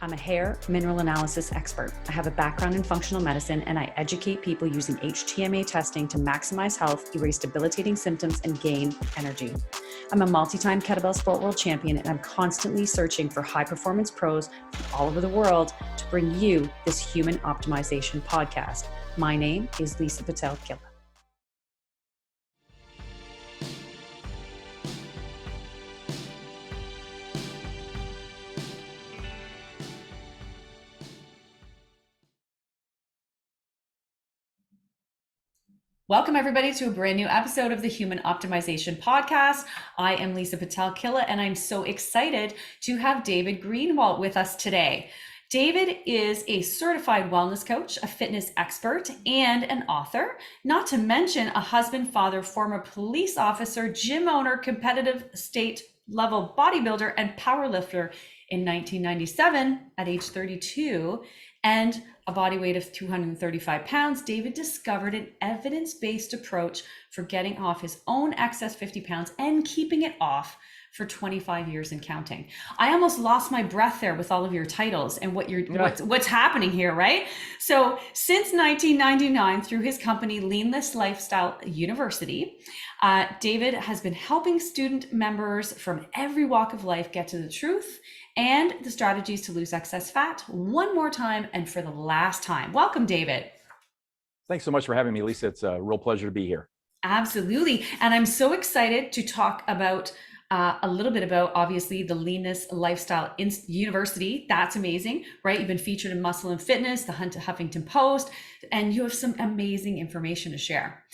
I'm a hair mineral analysis expert. I have a background in functional medicine, and I educate people using HTMA testing to maximize health, erase debilitating symptoms, and gain energy. I'm a multi-time kettlebell sport world champion, and I'm constantly searching for high-performance pros from all over the world to bring you this human optimization podcast. My name is Lisa Pitel-Killah. Welcome everybody to a brand new episode of the Human Optimization Podcast. I am Lisa Pitel-Killah, and I'm so excited to have David Greenwalt with us today. David is a certified wellness coach, a fitness expert, and an author, not to mention a husband, father, former police officer, gym owner, competitive state level bodybuilder, and powerlifter in 1997 at age 32. And a body weight of 235 pounds, David discovered an evidence-based approach for getting off his own excess 50 pounds and keeping it off for 25 years and counting. I almost lost my breath there with all of your titles and what's happening here, right? So since 1999, through his company, Leanness Lifestyle University, David has been helping student members from every walk of life get to the truth and the strategies to lose excess fat one more time and for the last time. Welcome, David. Thanks so much for having me, Lisa. It's a real pleasure to be here. Absolutely. And I'm so excited to talk about a little bit about, obviously, the Leanness Lifestyle University. That's amazing, right? You've been featured in Muscle and Fitness, the Huffington Post, and you have some amazing information to share.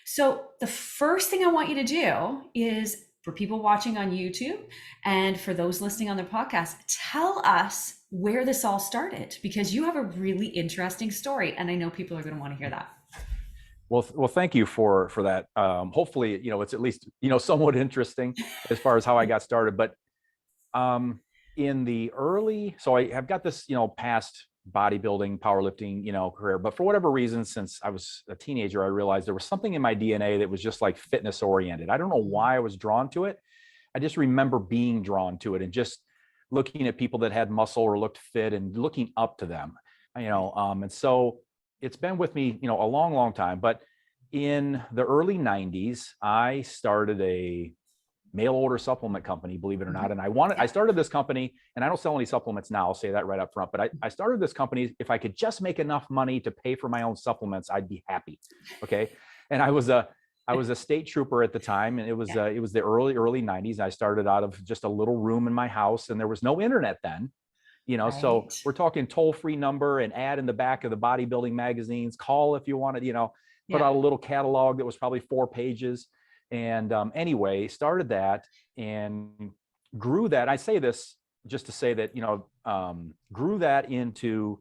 So the first thing I want you to do is, for people watching on YouTube and for those listening on their podcast, tell us where this all started, because you have a really interesting story, and I know people are going to want to hear that. Well, thank you for that. Hopefully, it's at least, somewhat interesting as far as how I got started. But in the early, so I have got this, past bodybuilding, powerlifting, career. But for whatever reason, since I was a teenager, I realized there was something in my DNA that was just like fitness oriented. I don't know why I was drawn to it. I just remember being drawn to it and just looking at people that had muscle or looked fit and looking up to them, and so it's been with me, a long, long time. But in the early 90s, I started a mail order supplement company, believe it or not. And I started this company, and I don't sell any supplements now, I'll say that right up front, but I started this company. If I could just make enough money to pay for my own supplements, I'd be happy. Okay. And I was a state trooper at the time, and it was the early 90s. I started out of just a little room in my house, and there was no internet then, right. So we're talking toll-free number and ad in the back of the bodybuilding magazines, call if you wanted, put out a little catalog that was probably 4 pages. And anyway, started that and grew that. I say this just to say that, grew that into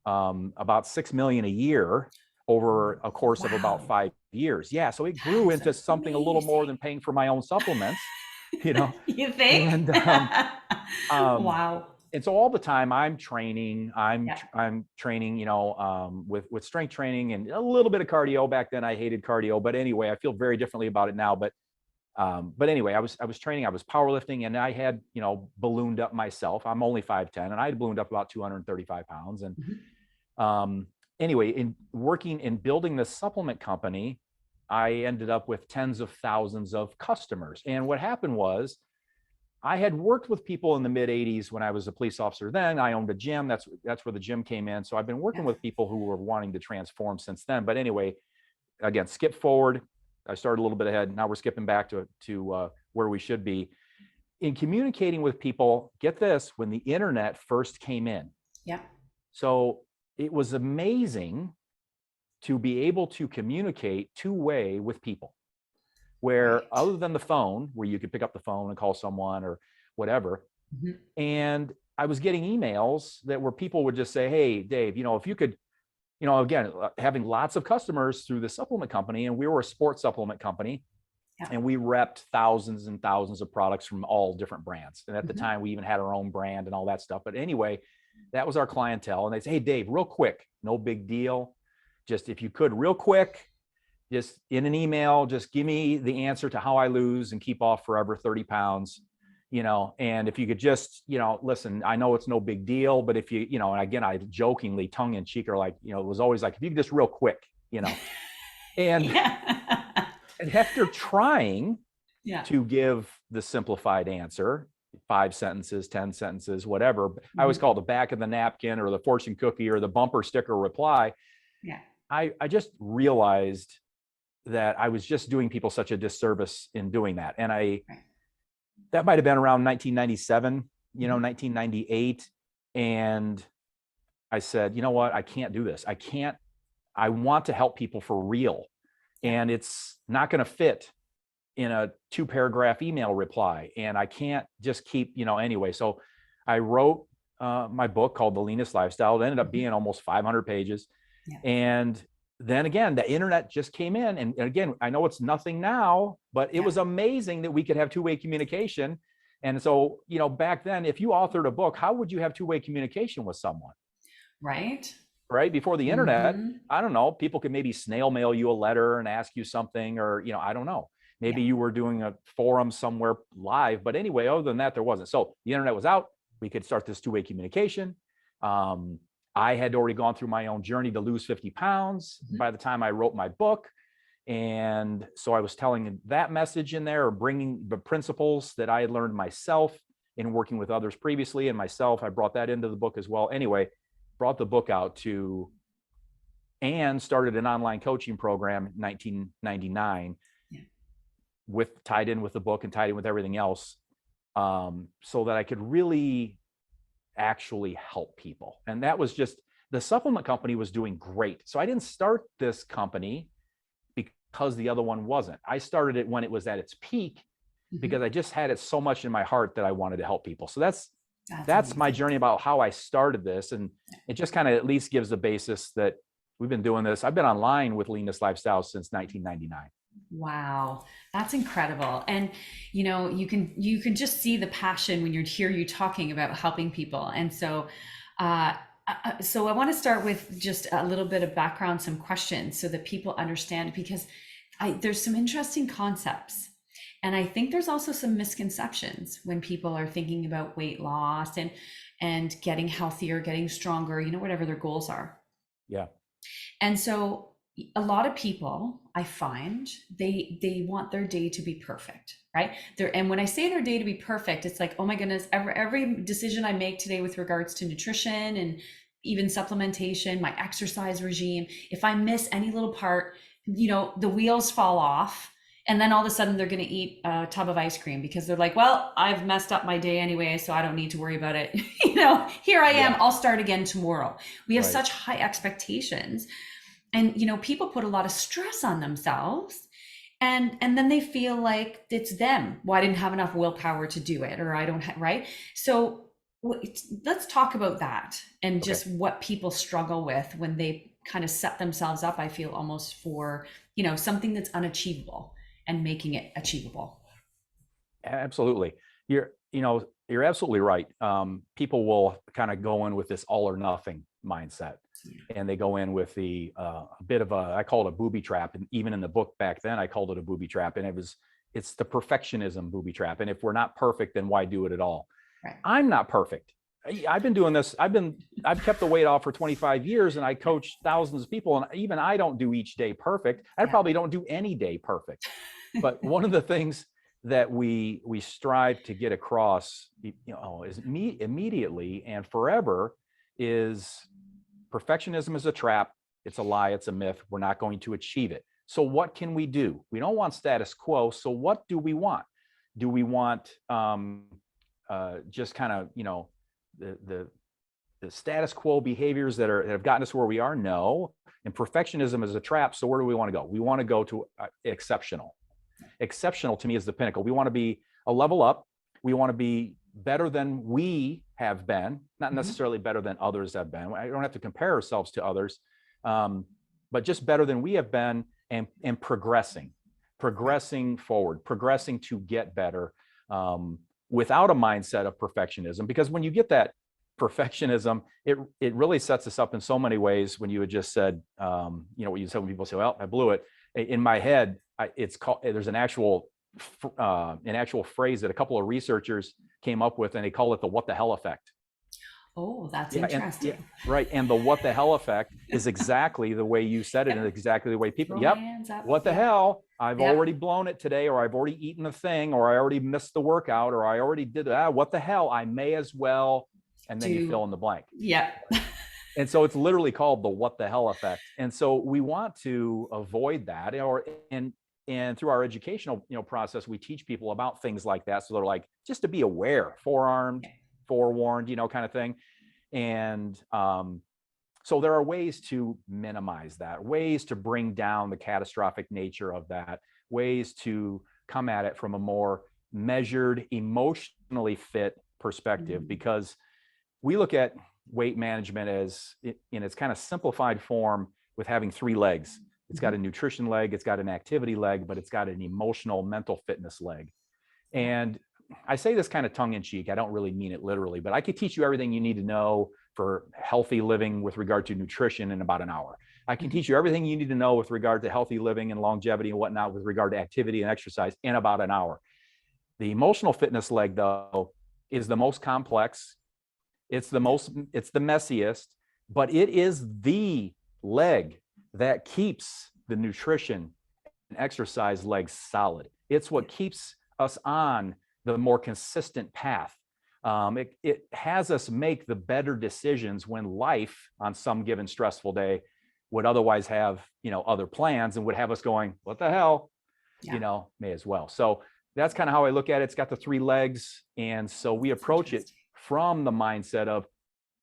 about 6 million a year over a course of about 5 years. Yeah. So it grew into something amazing. A little more than paying for my own supplements, You think? And, wow. And so all the time I'm training, I'm training, with strength training and a little bit of cardio. Back then I hated cardio, but anyway, I feel very differently about it now. But anyway, I was training, I was powerlifting, and I had, ballooned up myself. I'm only 5'10", and I had ballooned up about 235 pounds. And anyway, in working and building this supplement company, I ended up with tens of thousands of customers. And what happened was, I had worked with people in the mid 80s when I was a police officer. Then I owned a gym. That's where the gym came in. So I've been working with people who were wanting to transform since then. But anyway, again, skip forward. I started a little bit ahead. Now we're skipping back to where we should be. In communicating with people, get this, when the internet first came in. Yeah. So it was amazing to be able to communicate two-way with people. Where other than the phone, where you could pick up the phone and call someone or whatever. And I was getting emails that where people would just say, hey, Dave, if you could, again, having lots of customers through the supplement company, and we were a sports supplement company, and we repped thousands and thousands of products from all different brands. And at the time we even had our own brand and all that stuff. But anyway, that was our clientele. And they'd say, hey, Dave, real quick, no big deal. Just if you could real quick, just in an email, just give me the answer to how I lose and keep off forever 30 pounds, and if you could just, listen, I know it's no big deal, but if you, and again, I jokingly, tongue in cheek, or like, it was always like, if you could just real quick, and, Yeah. and after trying Yeah. to give the simplified answer, 5 sentences, 10 sentences, whatever, I always call it the back of the napkin or the fortune cookie or the bumper sticker reply. Yeah. I just realized that I was just doing people such a disservice in doing that. And that might've been around 1997, 1998. And I said, you know what? I can't do this. I want to help people for real. And it's not going to fit in a 2-paragraph email reply. And I can't just keep, anyway. So I wrote my book called The Leanness Lifestyle. It ended up being almost 500 pages. Yeah. And then again, the internet just came in. And again, I know it's nothing now, but it was amazing that we could have two-way communication. And so, back then, if you authored a book, how would you have two-way communication with someone? Right. Right. Before the internet, I don't know, people could maybe snail mail you a letter and ask you something, or, I don't know, maybe you were doing a forum somewhere live, but anyway, other than that, there wasn't. So the internet was out. We could start this two-way communication. I had already gone through my own journey to lose 50 pounds by the time I wrote my book. And so I was telling that message in there, or bringing the principles that I had learned myself in working with others previously, and myself, I brought that into the book as well. Anyway, brought the book out and started an online coaching program in 1999 tied in with the book and tied in with everything else, so that I could really actually help people. And that was just, the supplement company was doing great. So I didn't start this company because the other one wasn't. I started it when it was at its peak, because I just had it so much in my heart that I wanted to help people. So that's my journey about how I started this. And it just kind of at least gives the basis that we've been doing this. I've been online with Leanness Lifestyle since 1999. Wow, that's incredible. And you can just see the passion when you hear you talking about helping people. And so I want to start with just a little bit of background, some questions, so that people understand, because there's some interesting concepts. And I think there's also some misconceptions when people are thinking about weight loss and getting healthier, getting stronger, whatever their goals are. Yeah. And so a lot of people, I find, they want their day to be perfect, right? And when I say their day to be perfect, it's like, oh my goodness, every decision I make today with regards to nutrition and even supplementation, my exercise regime, if I miss any little part, the wheels fall off. And then all of a sudden they're going to eat a tub of ice cream because they're like, well, I've messed up my day anyway, so I don't need to worry about it. Here I am, I'll start again tomorrow. We have such high expectations. And, people put a lot of stress on themselves, and then they feel like it's them. Well, I didn't have enough willpower to do it, or I don't have, right? So let's talk about that and just what people struggle with when they kind of set themselves up, I feel, almost for, something that's unachievable and making it achievable. Absolutely. You're absolutely right. People will kind of go in with this all or nothing mindset. And they go in with a bit of I call it a booby trap. And even in the book back then, I called it a booby trap. And it's the perfectionism booby trap. And if we're not perfect, then why do it at all? Right. I'm not perfect. I've been doing this. I've kept the weight off for 25 years, and I coach thousands of people. And even I don't do each day perfect. I probably don't do any day perfect. But one of the things that we strive to get across, is immediately and forever, is perfectionism is a trap. It's a lie. It's a myth. We're not going to achieve it. So what can we do? We don't want status quo. So what do we want? Do we want just kind of, the status quo behaviors that have gotten us where we are? No. And perfectionism is a trap. So where do we want to go? We want to go to exceptional. Exceptional to me is the pinnacle. We want to be a level up. We want to be better than we have been, not necessarily better than others have been. I don't have to compare ourselves to others, but just better than we have been, and progressing forward, progressing to get better, without a mindset of perfectionism. Because when you get that perfectionism, it really sets us up in so many ways. When you had just said, what you said when people say, well, I blew it. In my head, there's an actual an actual phrase that a couple of researchers came up with, and they call it the "what the hell" effect. Oh, that's Yeah, and yeah, interesting. right. And the "what the hell" effect is exactly the way you said it, and Yep. exactly the way people. Throw my Yep. hands up. What the Yep. hell? I've Yep. already blown it today, or I've already eaten a thing, or I already missed the workout, or I already did that. What the hell? I may as well. And then you fill in the blank. Yep. And so it's literally called the "what the hell" effect. And so we want to avoid that, and through our educational process, we teach people about things like that. So they're like, just to be aware, forearmed, forewarned, kind of thing. And so there are ways to minimize that, ways to bring down the catastrophic nature of that, ways to come at it from a more measured, emotionally fit perspective, because we look at weight management as in its kind of simplified form with having three legs. It's got a nutrition leg, it's got an activity leg, but it's got an emotional, mental fitness leg. And I say this kind of tongue in cheek. I don't really mean it literally, but I could teach you everything you need to know for healthy living with regard to nutrition in about an hour. I can teach you everything you need to know with regard to healthy living and longevity and whatnot with regard to activity and exercise in about an hour. The emotional fitness leg, though, is the most complex. It's the messiest, but it is the leg that keeps the nutrition and exercise legs solid. It's what keeps us on the more consistent path. It has us make the better decisions when life on some given stressful day would otherwise have, other plans and would have us going, what the hell, may as well. So that's kind of how I look at it. It's got the three legs. And so we approach it from the mindset of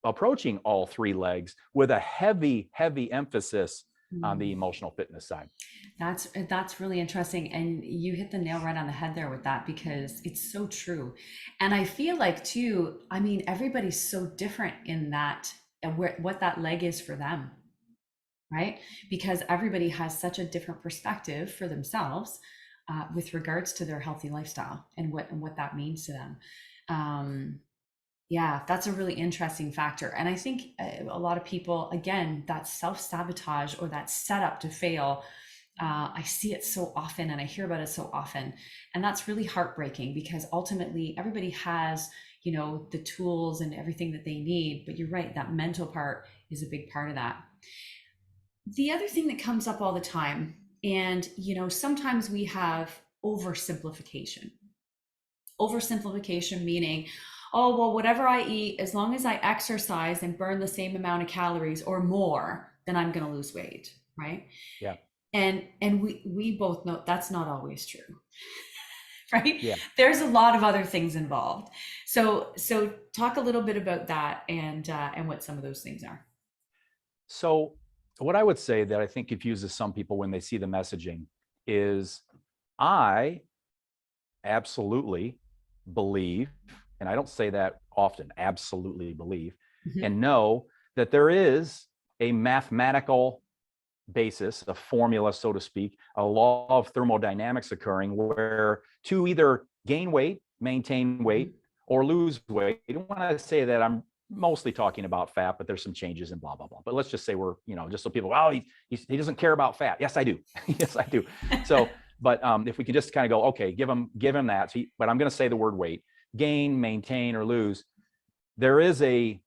approaching all three legs with a heavy, heavy emphasis on the emotional fitness side. That's really interesting. And you hit the nail right on the head there with that, because it's so true. And I feel like too, everybody's so different in that, and what that leg is for them, right? Because everybody has such a different perspective for themselves with regards to their healthy lifestyle and what that means to them. Yeah, that's a really interesting factor. And I think a lot of people, again, that self-sabotage or that setup to fail, I see it so often and I hear about it so often. And that's really heartbreaking, because ultimately everybody has, the tools and everything that they need. But you're right, that mental part is a big part of that. The other thing that comes up all the time, and, sometimes we have oversimplification. Oversimplification meaning, oh, well, whatever I eat, as long as I exercise and burn the same amount of calories or more, then I'm going to lose weight, right? Yeah. And we both know that's not always true, right? Yeah. There's a lot of other things involved. So talk a little bit about that and what some of those things are. So what I would say that I think confuses some people when they see the messaging is, I absolutely believe, and I don't say that often, absolutely believe, and know that there is a mathematical basis, a formula, so to speak, a law of thermodynamics occurring where to either gain weight, maintain weight, or lose weight. When I say that, I'm mostly talking about fat, but there's some changes and blah, blah, blah. But let's just say we're, just so people, well, he doesn't care about fat. Yes, I do. Yes, I do. So, but if we could just kind of go, okay, give him that. But I'm going to say the word weight, gain, maintain, or lose. There is a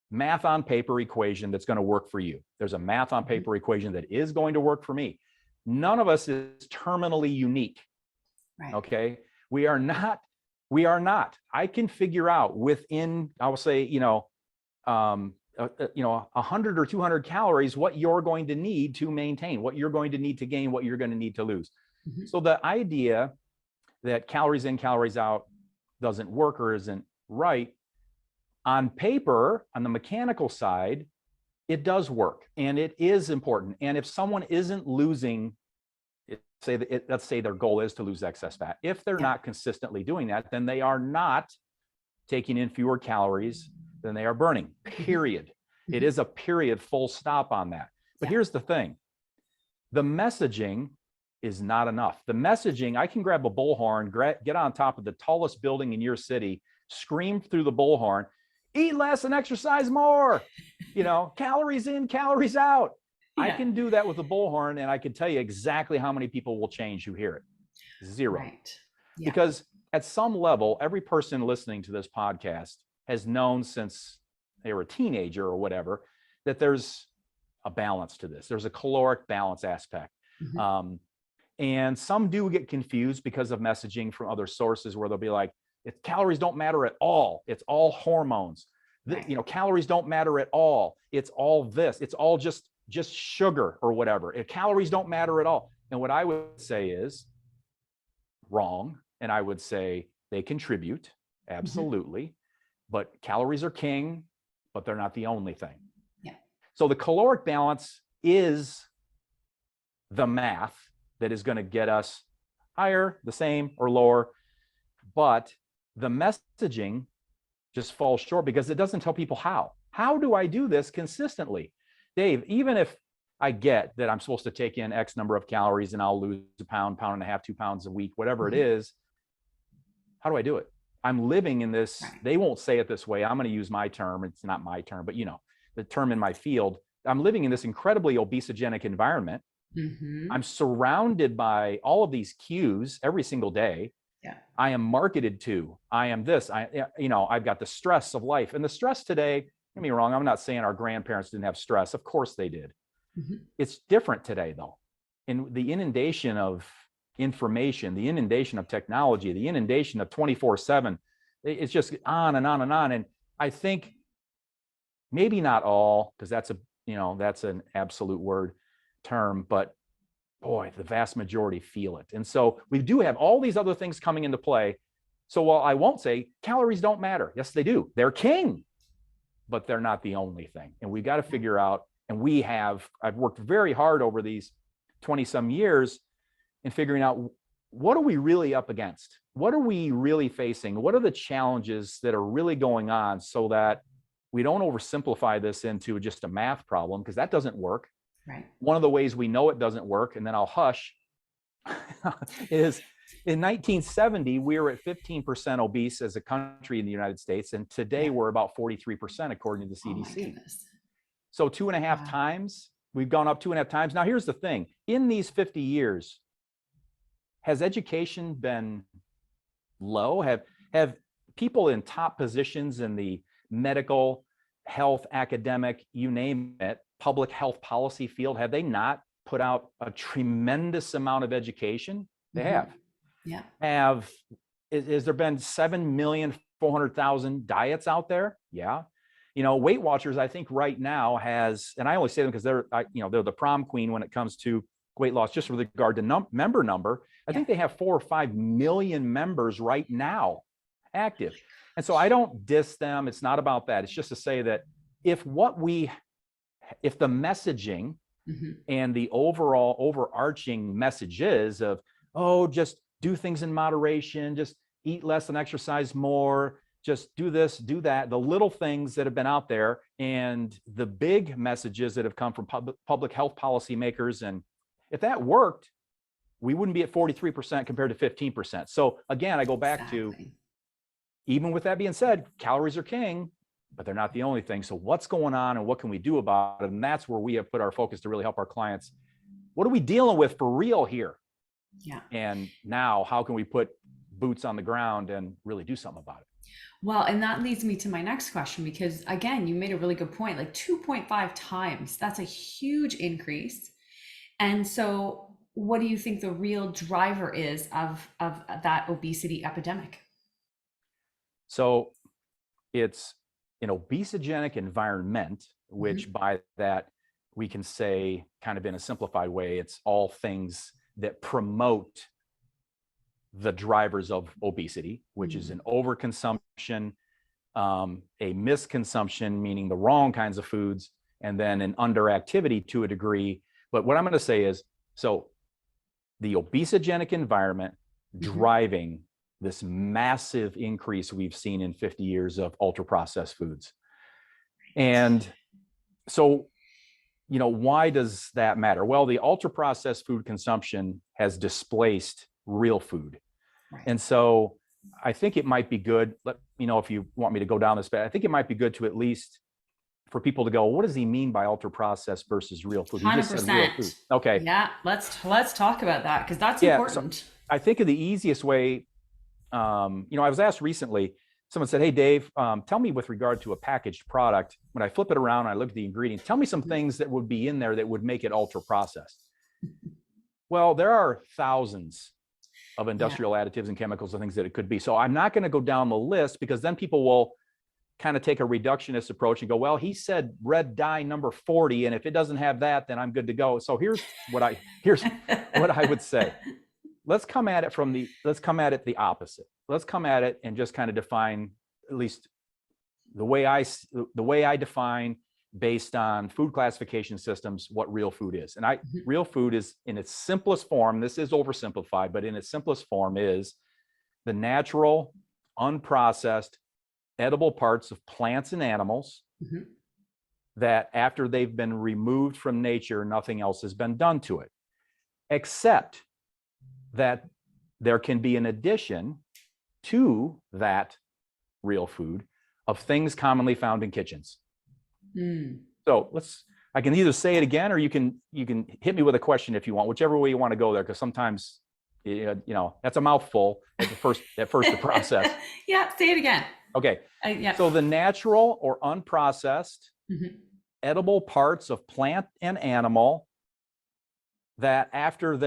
math on paper equation that's going to work for you. There's a math on paper equation that is going to work for me. None of us is terminally unique. Right. Okay. We are not. I can figure out within, I will say, 100 or 200 calories, what you're going to need to maintain, what you're going to need to gain, what you're going to need to lose. So the idea that calories in, calories out doesn't work or isn't right, on paper, on the mechanical side, it does work and it is important. And if someone isn't losing, let's say their goal is to lose excess fat, if they're not consistently doing that, then they are not taking in fewer calories than they are burning, period. It is a period, full stop on that. But here's the thing. The messaging is not enough. The messaging, I can grab a bullhorn, get on top of the tallest building in your city, scream through the bullhorn, eat less and exercise more, calories in, calories out. I can do that with a bullhorn, and I can tell you exactly how many people will change who hear it. Zero. Right. Yeah. Because at some level, every person listening to this podcast has known since they were a teenager or whatever, that there's a balance to this. There's a caloric balance aspect. Mm-hmm. And some do get confused because of messaging from other sources where they'll be like, calories don't matter at all. It's all hormones. Right. Calories don't matter at all. It's all this. It's all just sugar or whatever. Calories don't matter at all. And what I would say is wrong. And I would say they contribute, absolutely. Mm-hmm. But calories are king, but they're not the only thing. Yeah. So the caloric balance is the math that is going to get us higher, the same, or lower. But the messaging just falls short because it doesn't tell people how. How do I do this consistently? Dave, even if I get that I'm supposed to take in X number of calories and I'll lose a pound, pound and a half, 2 pounds a week, whatever it is, how do I do it? I'm living in this, they won't say it this way. I'm going to use my term. It's not my term, but the term in my field. I'm living in this incredibly obesogenic environment. Mm-hmm. I'm surrounded by all of these cues every single day. Yeah. I am marketed to, I am this, I've got the stress of life. And the stress today, don't get me wrong, I'm not saying our grandparents didn't have stress. Of course they did. Mm-hmm. It's different today though. In the inundation of information, the inundation of technology, the inundation of 24/7, it's just on and on and on. And I think maybe not all, because that's an absolute word term, but boy, the vast majority feel it. And so we do have all these other things coming into play. So while I won't say calories don't matter, yes, they do. They're king, but they're not the only thing. And we've got to figure out, and I've worked very hard over these 20 some years in figuring out what are we really up against? What are we really facing? What are the challenges that are really going on so that we don't oversimplify this into just a math problem, because that doesn't work. Right. One of the ways we know it doesn't work, and then I'll hush, is in 1970, we were at 15% obese as a country in the United States. And today we're about 43%, according to the CDC. So 2.5 times, we've gone up 2.5 times. Now, here's the thing. In these 50 years, has education been low? Have people in top positions in the medical, health, academic, you name it, public health policy field, have they not put out a tremendous amount of education? They have. Yeah. Has there been 7,400,000 diets out there? Yeah. Weight Watchers, I think right now has, and I only say them because they're the prom queen when it comes to weight loss, just with regard to member number. I think they have 4 or 5 million members right now active. And so I don't diss them. It's not about that. It's just to say that if the messaging and the overall overarching message is of, just do things in moderation, just eat less and exercise more, just do this, do that, the little things that have been out there and the big messages that have come from public health policymakers. And if that worked, we wouldn't be at 43% compared to 15%. So again, I go back to, even with that being said, calories are king, but they're not the only thing. So what's going on and what can we do about it? And that's where we have put our focus to really help our clients. What are we dealing with for real here? Yeah. And now how can we put boots on the ground and really do something about it? Well, and that leads me to my next question, because again, you made a really good point, like 2.5 times, that's a huge increase. And so what do you think the real driver is of that obesity epidemic? So it's an obesogenic environment, which by that we can say, kind of in a simplified way, it's all things that promote the drivers of obesity, which is an overconsumption, a misconsumption, meaning the wrong kinds of foods, and then an underactivity to a degree. But what I'm going to say is, so the obesogenic environment driving this massive increase we've seen in 50 years of ultra processed foods. And so, why does that matter? Well, the ultra processed food consumption has displaced real food. Right. And so I think it might be good, let me know if you want me to go down this path. I think it might be good to at least for people to go, what does he mean by ultra processed versus real food? 100%. He just said real food. Okay. Yeah, let's talk about that, because that's important. I think of the easiest way, I was asked recently, someone said, hey, Dave, tell me with regard to a packaged product, when I flip it around and I look at the ingredients, tell me some things that would be in there that would make it ultra processed. Well, there are thousands of industrial additives and chemicals and things that it could be. So I'm not going to go down the list, because then people will kind of take a reductionist approach and go, well, he said red dye number 40, and if it doesn't have that, then I'm good to go. So here's what I would say. Let's come at it the opposite. Let's come at it and just kind of define, at least the way I define, based on food classification systems, what real food is. And real food is, in its simplest form, this is oversimplified, but in its simplest form, is the natural, unprocessed, edible parts of plants and animals that, after they've been removed from nature, nothing else has been done to it, except that there can be an addition to that real food of things commonly found in kitchens. So I can either say it again, or you can hit me with a question if you want, whichever way you want to go there, because sometimes, that's a mouthful at first to process. Yeah, say it again. Okay. So the natural or unprocessed edible parts of plant and animal that, after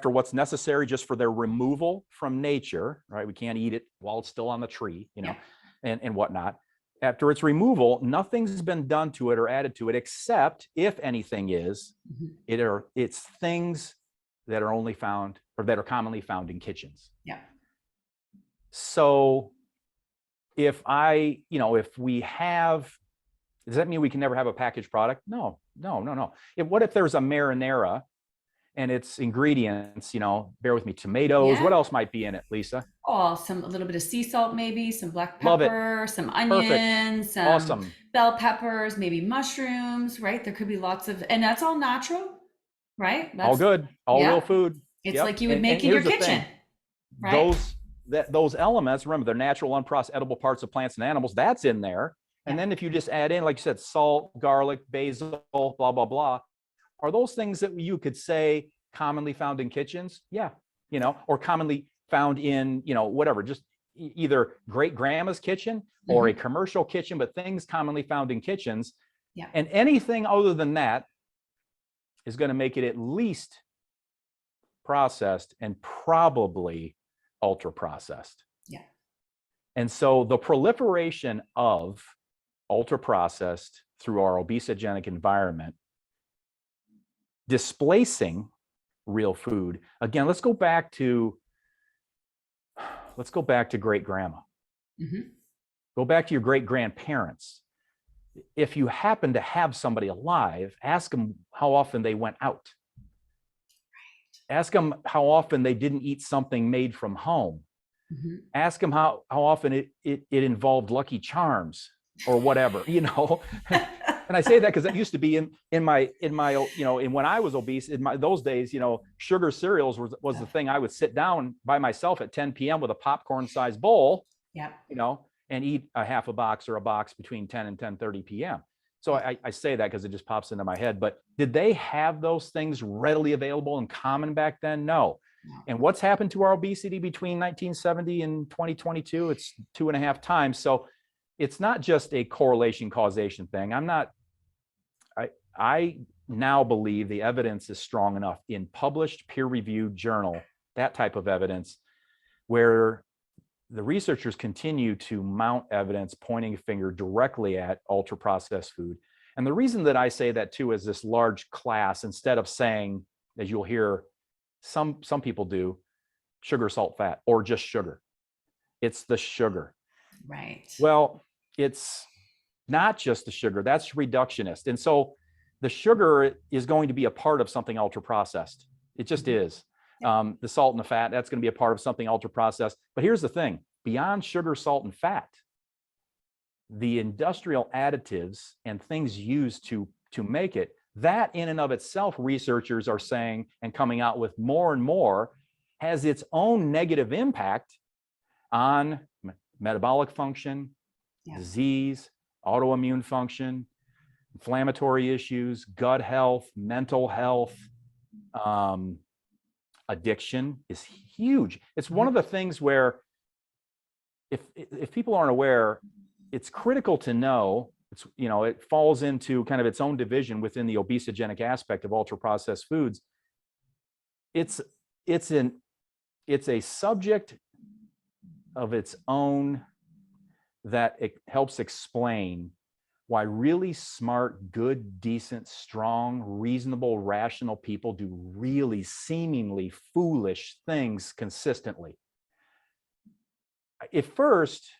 what's necessary just for their removal from nature, right? We can't eat it while it's still on the tree, and whatnot. After its removal, nothing's been done to it or added to it, except, if anything is, it's things that are only found, or that are commonly found in kitchens. Yeah. So if we have, does that mean we can never have a packaged product? No. What if there's a marinara and its ingredients, bear with me, tomatoes, what else might be in it, Lisa? Oh, a little bit of sea salt, maybe some black pepper, some onions, some awesome bell peppers, maybe mushrooms, right? There could be lots of, and that's all natural, right? That's all good, all real food. It's like you would make in your kitchen, right? Those elements, remember, they're natural, unprocessed, edible parts of plants and animals. That's in there. And then if you just add in, like you said, salt, garlic, basil, blah, blah, blah, are those things that you could say commonly found in kitchens? Yeah. Or commonly found in, whatever, just either great grandma's kitchen or a commercial kitchen, but things commonly found in kitchens. Yeah. And anything other than that is going to make it at least processed and probably ultra processed. Yeah. And so the proliferation of ultra processed through our obesogenic environment, displacing real food. Again, let's go back to great grandma. Go back to your great grandparents. If you happen to have somebody alive, ask them how often they went out. Ask them how often they didn't eat something made from home. Ask them how often it involved Lucky Charms or whatever, And I say that because it used to be in when I was obese, in those days, sugar cereals was the thing. I would sit down by myself at 10 p.m. with a popcorn-sized bowl, and eat a half a box or a box between 10 and 10:30 p.m. So I say that because it just pops into my head. But did they have those things readily available and common back then? No. And what's happened to our obesity between 1970 and 2022? It's 2.5 times. So it's not just a correlation causation thing. I now believe the evidence is strong enough in published peer-reviewed journal, that type of evidence, where the researchers continue to mount evidence pointing a finger directly at ultra-processed food. And the reason that I say that too is this large class, instead of saying, as you'll hear some people do, sugar, salt, fat, or just sugar. It's the sugar. Right. Well, it's not just the sugar, that's reductionist. And so the sugar is going to be a part of something ultra processed. It just is. The salt and the fat, that's going to be a part of something ultra processed. But here's the thing, beyond sugar, salt, and fat, the industrial additives and things used to make it, that in and of itself, researchers are saying and coming out with more and more, has its own negative impact on metabolic function, disease, autoimmune function, inflammatory issues, gut health, mental health, addiction is huge. It's one of the things where if people aren't aware, it's critical to know. It's, it falls into kind of its own division within the obesogenic aspect of ultra processed foods. It's a subject of its own that it helps explain why really smart, good, decent, strong, reasonable, rational people do really seemingly foolish things consistently. At first,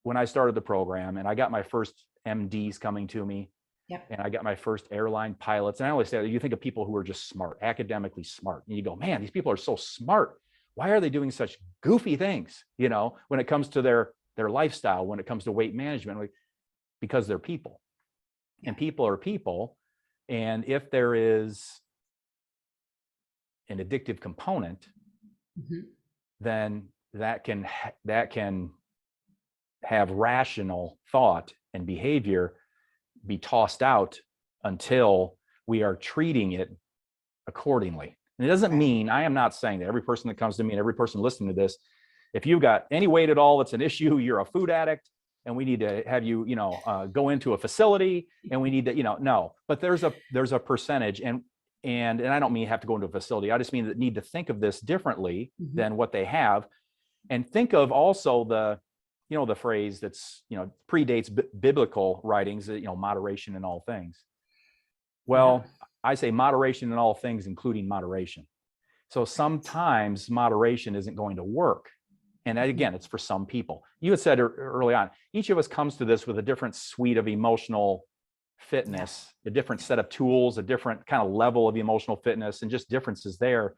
when I started the program and I got my first MDs coming to me, Yep. and I got my first airline pilots, and I always say, you think of people who are just smart, academically smart, and you go, man, these people are so smart. Why are they doing such goofy things, when it comes to their lifestyle, when it comes to weight management? Because they're people, and people are people. And if there is an addictive component, then that can have rational thought and behavior be tossed out until we are treating it accordingly. And it doesn't mean, I am not saying that every person that comes to me and every person listening to this, if you've got any weight at all, it's an issue, you're a food addict, and we need to have you, go into a facility, and we need to, no. But there's a percentage, and I don't mean you have to go into a facility. I just mean that need to think of this differently than what they have, and think of also the phrase that's, predates biblical writings, moderation in all things. Well, I say moderation in all things, including moderation. So sometimes moderation isn't going to work. And again, it's for some people. You had said early on, each of us comes to this with a different suite of emotional fitness, a different set of tools, a different kind of level of emotional fitness, and just differences there.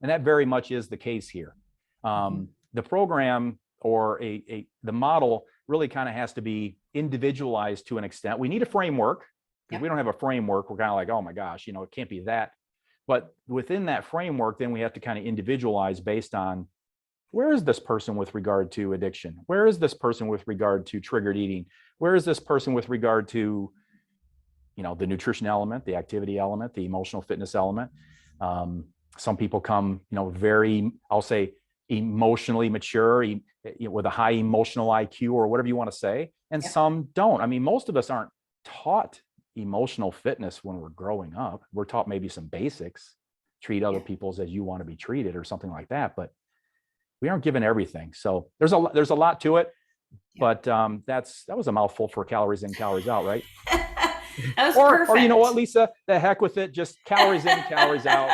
And that very much is the case here. The program or the model really kind of has to be individualized to an extent. We need a framework. If we don't have a framework, we're kind of like, oh my gosh, it can't be that. But within that framework, then we have to kind of individualize based on, where is this person with regard to addiction? Where is this person with regard to triggered eating? Where is this person with regard to, the nutrition element, the activity element, the emotional fitness element? Some people come, very, I'll say, emotionally mature, with a high emotional IQ or whatever you want to say. And some don't. I mean, most of us aren't taught emotional fitness when we're growing up. We're taught maybe some basics, treat other people as you want to be treated or something like that. But we aren't given everything. So there's a lot to it, but that was a mouthful for calories in, calories out, right? That was perfect. Or you know what, Lisa, the heck with it, just calories in, calories out.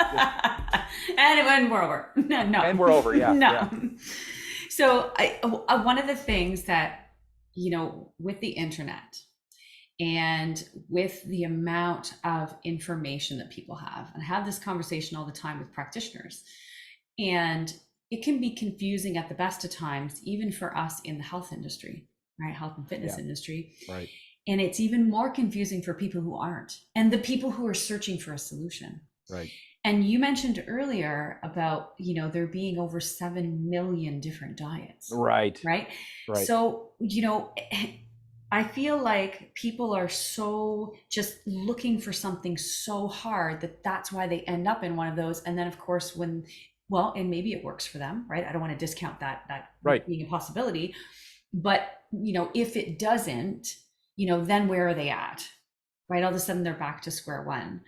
And we're over. No. And we're over, yeah. No. Yeah. So one of the things that, with the internet and with the amount of information that people have, and I have this conversation all the time with practitioners, and it can be confusing at the best of times, even for us in the health industry, right? Health and fitness industry. Right. And it's even more confusing for people who aren't, and the people who are searching for a solution. Right. And you mentioned earlier about, there being over 7 million different diets. Right. Right. So, I feel like people are so just looking for something so hard that's why they end up in one of those. And then of course, and maybe it works for them, right? I don't want to discount that being a possibility, but if it doesn't, then where are they at? Right? All of a sudden they're back to square one.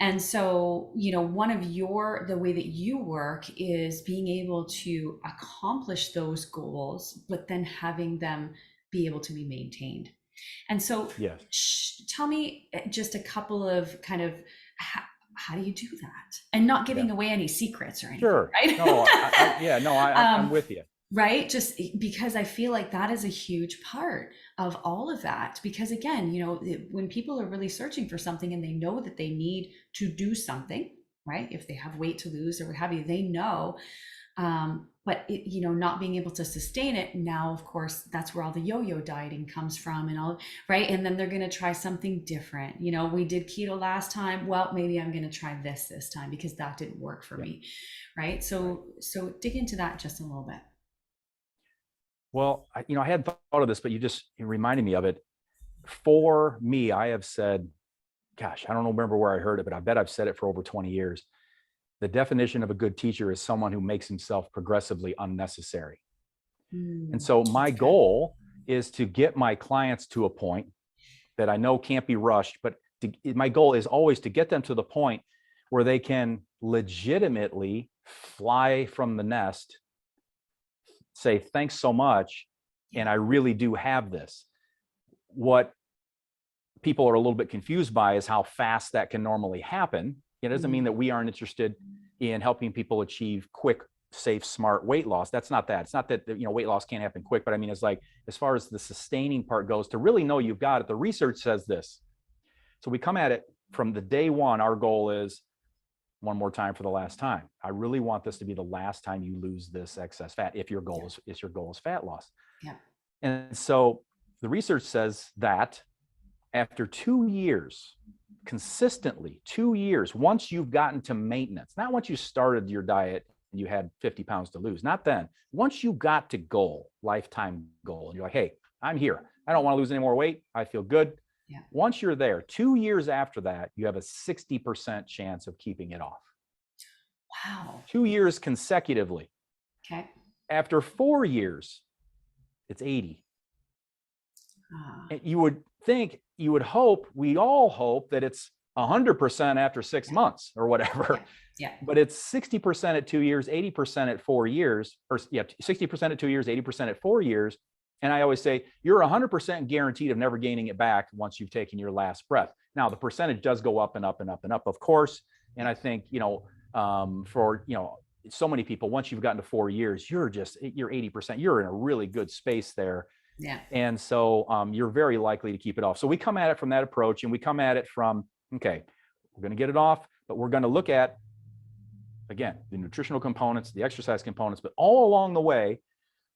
And so, one of the way that you work is being able to accomplish those goals, but then having them be able to be maintained. And so tell me just a couple of kind of, how do you do that? And not giving away any secrets or anything, sure. Right? No, I'm with you. Right? Just because I feel like that is a huge part of all of that. Because again, when people are really searching for something and they know that they need to do something, right? If they have weight to lose or what have you, they know. But not being able to sustain it now, of course, that's where all the yo-yo dieting comes from and all, right? And then they're going to try something different. We did keto last time. Well, maybe I'm going to try this time because that didn't work for me, right? So dig into that just a little bit. Well, I hadn't thought of this, but you reminded me of it. For me, I have said, gosh, I don't remember where I heard it, but I bet I've said it for over 20 years. the definition of a good teacher is someone who makes himself progressively unnecessary. And so my goal is to get my clients to a point that I know can't be rushed, but my goal is always to get them to the point where they can legitimately fly from the nest, say, thanks so much, and I really do have this. What people are a little bit confused by is how fast that can normally happen. It doesn't mean that we aren't interested in helping people achieve quick, safe, smart weight loss. That's not that. It's not that, weight loss can't happen quick, but I mean, it's like, as far as the sustaining part goes, to really know you've got it, the research says this. So we come at it from the day one. Our goal is one more time for the last time. I really want this to be the last time you lose this excess fat. If your goal is fat loss. Yeah. And so the research says that after 2 years, consistently 2 years, once you've gotten to maintenance, not once you started your diet and you had 50 pounds to lose, not then. Once you got to goal, lifetime goal, and you're like, hey, I'm here. I don't want to lose any more weight. I feel good. Yeah. Once you're there, 2 years after that, you have a 60% chance of keeping it off. Wow. 2 years consecutively. Okay. After 4 years, it's 80. And you would think, you would hope, we all hope that it's 100% after 6 months or whatever. Yeah. But it's 60% at 2 years, 80% at 4 years, or 60% at 2 years, 80% at 4 years. And I always say, you're 100% guaranteed of never gaining it back once you've taken your last breath. Now, the percentage does go up and up and up and up, of course. And I think, for, so many people, once you've gotten to 4 years, you're 80%, you're in a really good space there. Yeah. And so you're very likely to keep it off. So we come at it from that approach, and we come at it from, okay, we're going to get it off, but we're going to look at, again, the nutritional components, the exercise components, but all along the way,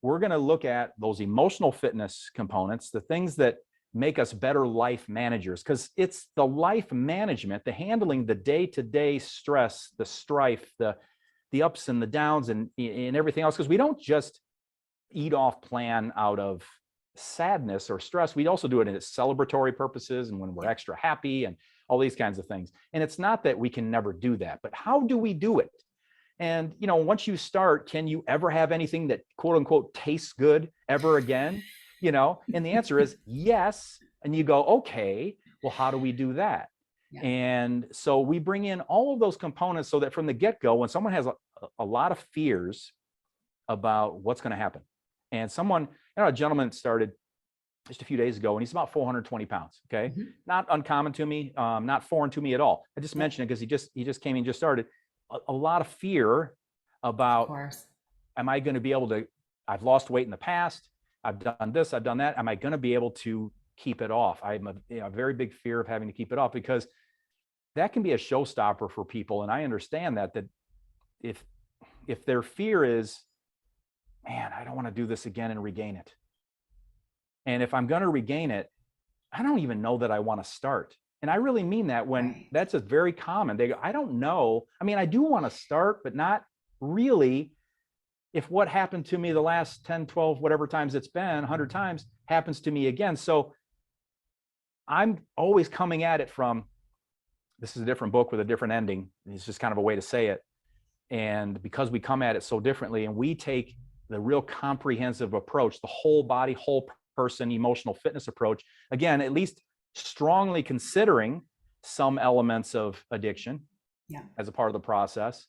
we're going to look at those emotional fitness components, the things that make us better life managers, because it's the life management, the handling the day-to-day stress, the strife, the ups and the downs and everything else, because we don't just eat off plan out of sadness or stress. We also do it in its celebratory purposes and when we're extra happy and all these kinds of things. And it's not that we can never do that, but how do we do it? And, once you start, can you ever have anything that quote unquote tastes good ever again? And the answer is yes. And you go, okay, well, how do we do that? Yeah. And so we bring in all of those components so that from the get-go, when someone has a lot of fears about what's going to happen, and someone, a gentleman started just a few days ago, and he's about 420 pounds. Okay. Not uncommon to me, not foreign to me at all. I just mentioned it because he just came and just started. A lot of fear about, am I going to be able to, I've lost weight in the past. I've done this, I've done that. Am I going to be able to keep it off? I'm a very big fear of having to keep it off, because that can be a showstopper for people. And I understand that if their fear is, man, I don't want to do this again and regain it. And if I'm going to regain it, I don't even know that I want to start. And I really mean that when that's a very common. They go, I don't know. I mean, I do want to start, but not really. If what happened to me the last 10, 12, whatever times it's been, 100 times, happens to me again. So I'm always coming at it from, this is a different book with a different ending. It's just kind of a way to say it. And because we come at it so differently, and we take the real comprehensive approach, the whole body, whole person, emotional fitness approach, again, at least strongly considering some elements of addiction as a part of the process,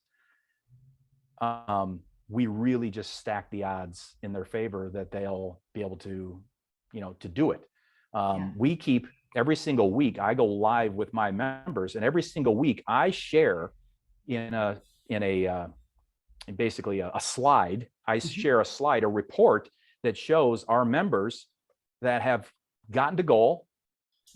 we really just stack the odds in their favor that they'll be able to, to do it. We keep every single week, I go live with my members, and every single week I share in basically a slide. I share a slide, a report that shows our members that have gotten to goal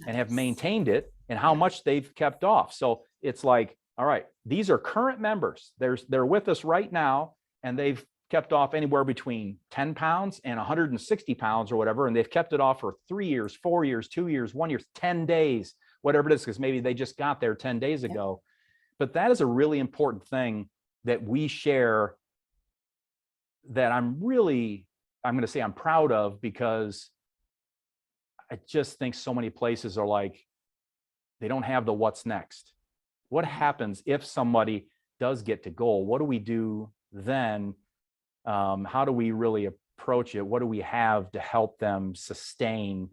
and have maintained it, and how much they've kept off. So it's like, all right, these are current members. They're with us right now, and they've kept off anywhere between 10 pounds and 160 pounds or whatever. And they've kept it off for 3 years, 4 years, 2 years, 1 year, 10 days, whatever it is, because maybe they just got there 10 days ago. But that is a really important thing that we share, that I'm going to say I'm proud of, because I just think so many places are like, they don't have the what's next. What happens if somebody does get to goal, what do we do then? How do we really approach it? What do we have to help them sustain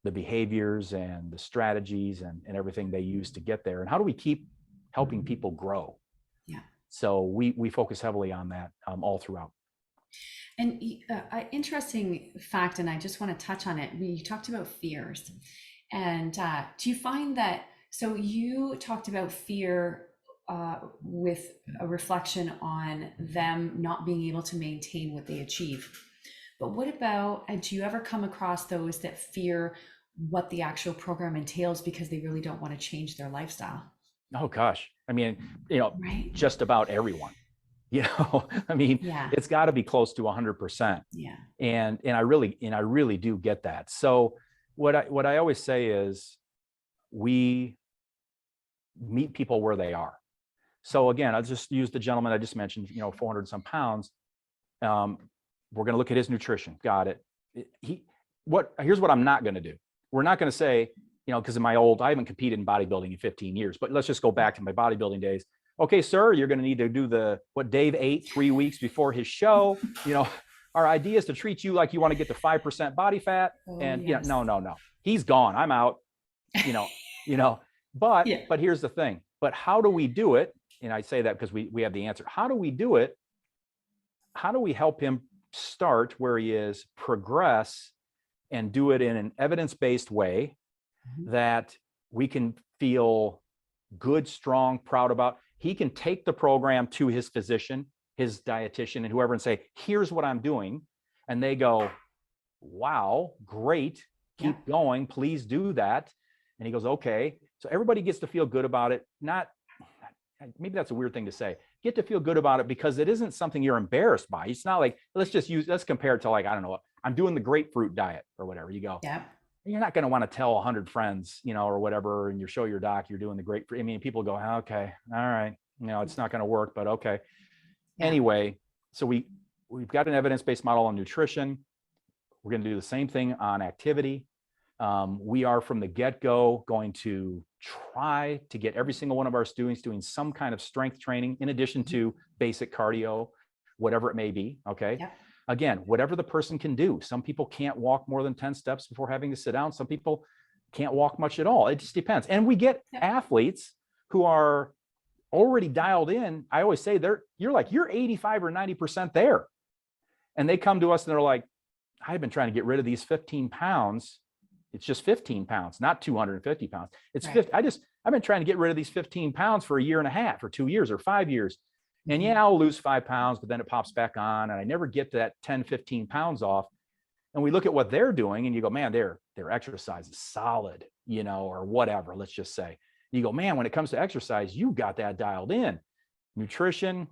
the behaviors and the strategies and everything they use to get there? And how do we keep helping people grow? Yeah. So we focus heavily on that all throughout. And interesting fact, and I just want to touch on it. You talked about fears. And do you find that, so you talked about fear with a reflection on them not being able to maintain what they achieve. But what about, do you ever come across those that fear what the actual program entails because they really don't want to change their lifestyle? Oh gosh. I mean, right? Just about everyone, I mean, Yeah. It's got to be close to 100%. Yeah. And I really do get that. So what I always say is we meet people where they are. So again, I'll just use the gentleman I just mentioned, 400 some pounds. We're going to look at his nutrition. Got it. Here's what I'm not going to do. We're not going to say, because I haven't competed in bodybuilding in 15 years, but let's just go back to my bodybuilding days. Okay, sir, you're going to need to do what Dave ate 3 weeks before his show. Our idea is to treat you like you want to get to 5% body fat. Yes. No. He's gone. I'm out, but, Yeah. But here's the thing, but how do we do it? And I say that because we have the answer. How do we do it? How do we help him start where he is, progress, and do it in an evidence-based way that we can feel good, strong, proud about? He can take the program to his physician, his dietitian, and whoever, and say, here's what I'm doing. And they go, wow, great, keep going, please do that. And he goes, okay. So everybody gets to feel good about it. Maybe that's a weird thing to say, get to feel good about it, because it isn't something you're embarrassed by. It's not like, let's compare it to, like, I don't know, I'm doing the grapefruit diet or whatever. You go, you're not going to want to tell 100 friends, or whatever, and you show your doc, you're doing the grapefruit. I mean, people go, okay, all right, it's not going to work, but okay. Anyway, so we've got an evidence-based model on nutrition. We're going to do the same thing on activity. We are from the get-go going to try to get every single one of our students doing some kind of strength training in addition to basic cardio, whatever it may be. Okay. Again, whatever the person can do. Some people can't walk more than 10 steps before having to sit down. Some people can't walk much at all. It just depends. And we get athletes who are already dialed in. I always say you're 85 or 90% there. And they come to us and they're like, I've been trying to get rid of these 15 pounds. It's just 15 pounds, not 250 pounds. It's 50. I've been trying to get rid of these 15 pounds for a year and a half or 2 years or 5 years. And I'll lose 5 pounds, but then it pops back on and I never get to that 10, 15 pounds off. And we look at what they're doing and you go, man, their exercise is solid, or whatever, let's just say. You go, man, when it comes to exercise, you got that dialed in. Nutrition,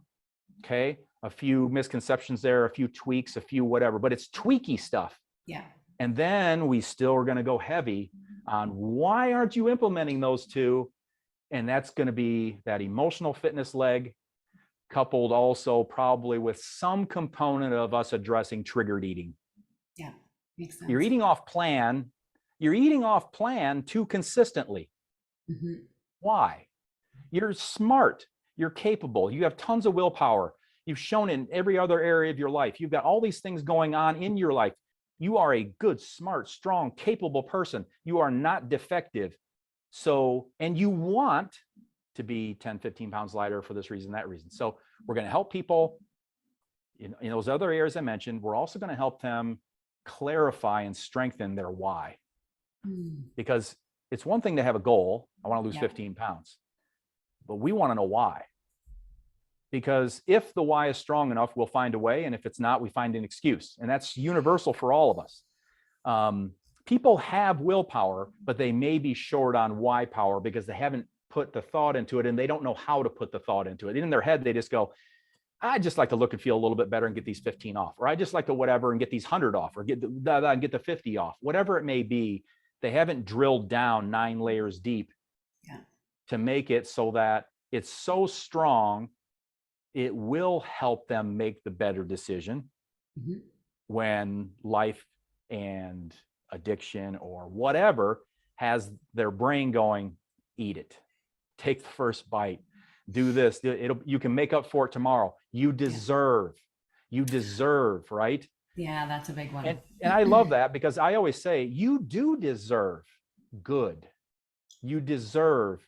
okay, a few misconceptions there, a few tweaks, a few whatever, but it's tweaky stuff. Yeah. And then we still are going to go heavy on why aren't you implementing those two? And that's going to be that emotional fitness leg, coupled also probably with some component of us addressing triggered eating. Yeah, makes sense. You're eating off plan. You're eating off plan too consistently. Why? You're smart. You're capable. You have tons of willpower. You've shown in every other area of your life. You've got all these things going on in your life. You are a good, smart, strong, capable person. You are not defective. So, and you want to be 10, 15 pounds lighter for this reason, that reason. So we're going to help people in those other areas I mentioned. We're also going to help them clarify and strengthen their why. Because it's one thing to have a goal. I want to lose 15 pounds, but we want to know why. Because if the why is strong enough, we'll find a way. And if it's not, we find an excuse. And that's universal for all of us. People have willpower, but they may be short on why power because they haven't put the thought into it and they don't know how to put the thought into it. In their head, they just go, I just like to look and feel a little bit better and get these 15 off, or I just like to whatever and get these 100 off, or get the 50 off, whatever it may be. They haven't drilled down 9 layers deep to make it so that it's so strong it will help them make the better decision when life and addiction or whatever has their brain going, eat it, take the first bite. do this. You can make up for it tomorrow. You deserve, right? Yeah, that's a big one. And I love that, because I always say, you do deserve good. You deserve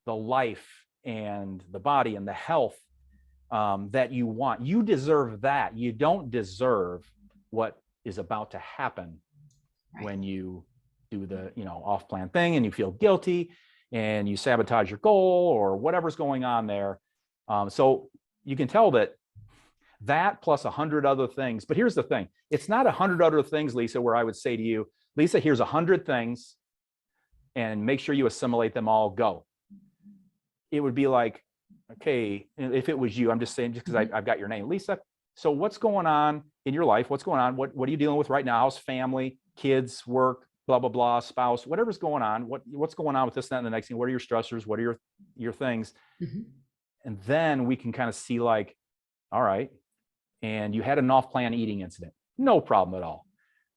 the life and the body and the health that you want. You deserve that. You don't deserve what is about to happen when you do the, off-plan thing and you feel guilty and you sabotage your goal or whatever's going on there. So you can tell that plus 100 other things. But here's the thing. It's not 100 other things, Lisa, where I would say to you, Lisa, here's 100 things and make sure you assimilate them all, go. It would be like, okay, if it was you, I'm just saying, just because I've got your name, Lisa. So what's going on in your life? What's going on? What are you dealing with right now? How's family, kids, work, blah, blah, blah, spouse, whatever's going on. What's going on with this, that, and the next thing? What are your stressors? What are your things? And then we can kind of see like, all right, and you had an off-plan eating incident. No problem at all.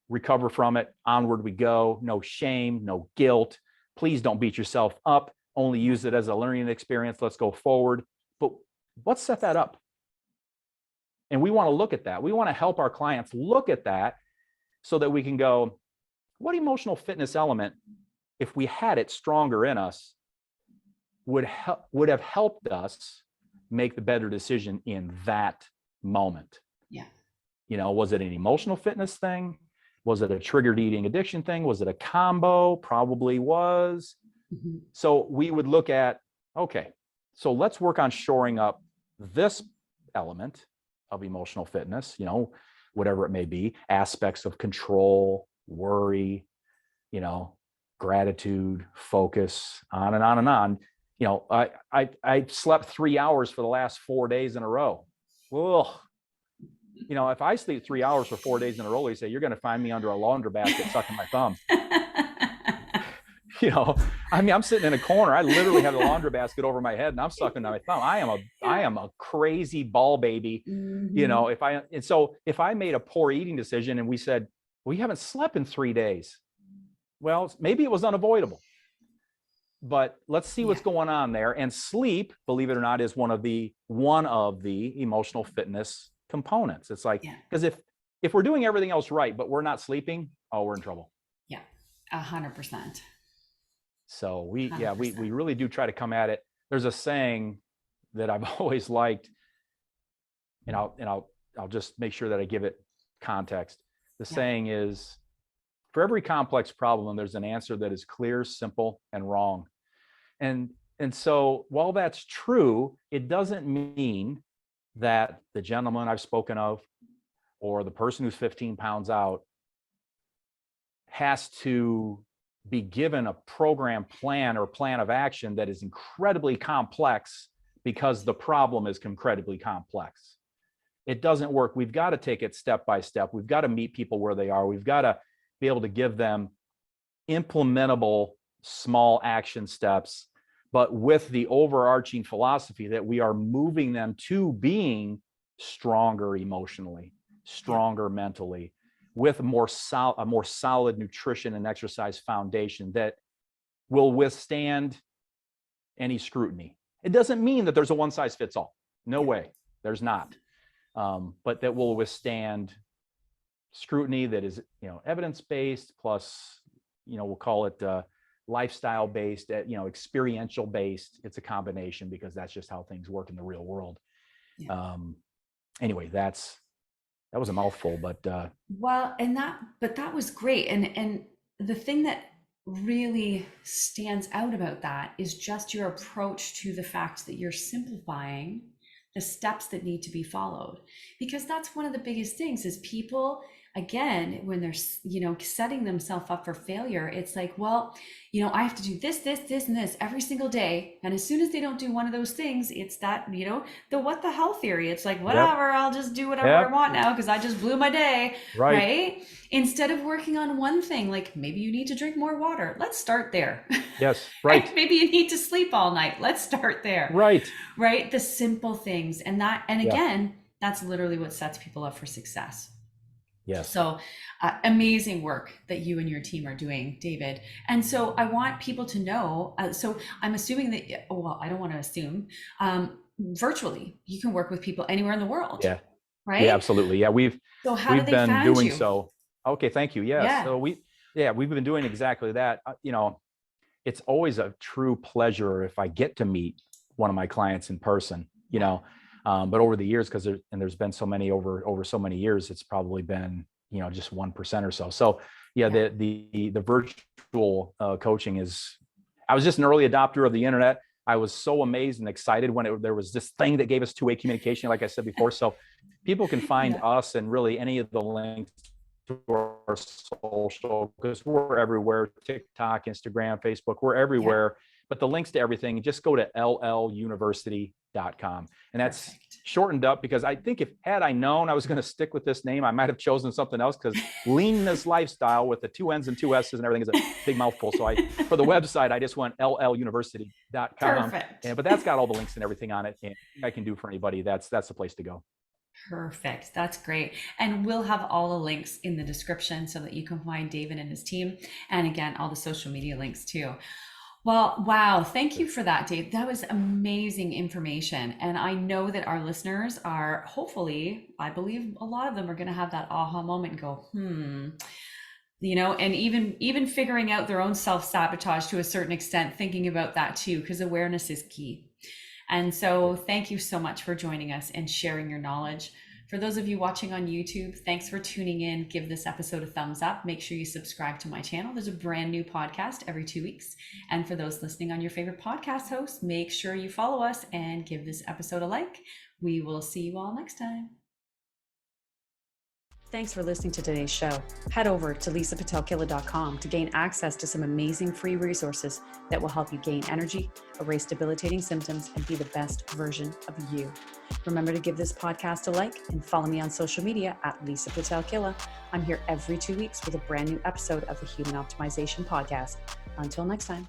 Recover from it. Onward we go. No shame, no guilt. Please don't beat yourself up. Only use it as a learning experience. Let's go forward. But let's set that up. And we want to look at that. We want to help our clients look at that so that we can go, what emotional fitness element, if we had it stronger in us, would have helped us make the better decision in that moment? Yeah. Was it an emotional fitness thing? Was it a triggered eating addiction thing? Was it a combo? Probably was. So we would look at, okay, so let's work on shoring up this element of emotional fitness, whatever it may be, aspects of control, worry, gratitude, focus, on and on and on. I slept 3 hours for the last 4 days in a row. Well, if I sleep 3 hours for 4 days in a row, you say, you're going to find me under a laundry basket sucking my thumb. I'm sitting in a corner. I literally have the laundry basket over my head and I'm sucking on my thumb. I am a crazy ball baby. If I made a poor eating decision and we said, well, you haven't slept in 3 days. Well, maybe it was unavoidable, but let's see what's going on there. And sleep, believe it or not, is one of the emotional fitness components. It's like, because if we're doing everything else right, but we're not sleeping, we're in trouble. Yeah. 100%. So we really do try to come at it. There's a saying that I've always liked, and I'll just make sure that I give it context. The saying is, for every complex problem, there's an answer that is clear, simple, and wrong. And so while that's true, it doesn't mean that the gentleman I've spoken of or the person who's 15 pounds out has to be given a program plan or plan of action that is incredibly complex because the problem is incredibly complex. It doesn't work. We've got to take it step by step. We've got to meet people where they are. We've got to be able to give them implementable small action steps, but with the overarching philosophy that we are moving them to being stronger emotionally, stronger mentally, with a more solid nutrition and exercise foundation that will withstand any scrutiny. It doesn't mean that there's a one size fits all. No way, there's not. But that will withstand scrutiny that is, evidence-based plus, we'll call it lifestyle-based, experiential-based. It's a combination because that's just how things work in the real world. Anyway, that was a mouthful, but that was great. And the thing that really stands out about that is just your approach to the fact that you're simplifying the steps that need to be followed, because that's one of the biggest things is people, again, when they're, setting themselves up for failure, it's like, well, I have to do this, and this every single day. And as soon as they don't do one of those things, it's that, the what the hell theory. It's like, whatever, I'll just do whatever I want now because I just blew my day. Right. Instead of working on one thing, like maybe you need to drink more water. Let's start there. Yes. Right. Maybe you need to sleep all night. Let's start there. Right. Right. The simple things. And again, that's literally what sets people up for success. Yes. So amazing work that you and your team are doing, David. And so I want people to know, so I'm assuming that, well, I don't want to assume, virtually, you can work with people anywhere in the world, Yeah. Yeah, right? absolutely. Yeah. So how did We've they been find doing you? so. Okay. Thank you. Yes. Yeah. So we've been doing exactly that. It's always a true pleasure if I get to meet one of my clients in person, but over the years, there's been so many over so many years, it's probably been, just 1% or so. So yeah, Yeah. the virtual coaching I was just an early adopter of the internet. I was so amazed and excited when there was this thing that gave us two-way communication, like I said before. So people can find Yeah. us and really any of the links to our social, because we're everywhere: TikTok, Instagram, Facebook, we're Yeah. everywhere. But the links to everything, just go to lluniversity.com. And that's Perfect. shortened up because I think had I known I was going to stick with this name, I might have chosen something else, because Leanness Lifestyle with the 2 N's and 2 S's and everything is a big mouthful. So for the website, I just went lluniversity.com. Perfect. But that's got all the links and everything on it. And I can do for anybody, that's the place to go. Perfect. That's great. And we'll have all the links in the description so that you can find David and his team. And again, all the social media links too. Well, wow. Thank you for that, Dave. That was amazing information. And I know that our listeners are hopefully, I believe a lot of them are going to have that aha moment and go, and even figuring out their own self-sabotage to a certain extent, thinking about that too, because awareness is key. And so thank you so much for joining us and sharing your knowledge. For those of you watching on YouTube, thanks for tuning in. Give this episode a thumbs up. Make sure you subscribe to my channel. There's a brand new podcast every 2 weeks. And for those listening on your favorite podcast host, make sure you follow us and give this episode a like. We will see you all next time. Thanks for listening to today's show. Head over to Pitel-Killah.com to gain access to some amazing free resources that will help you gain energy, erase debilitating symptoms, and be the best version of you. Remember to give this podcast a like and follow me on social media at Lisa Pitel-Killah. I'm here every 2 weeks with a brand new episode of the Human Optimization Podcast. Until next time.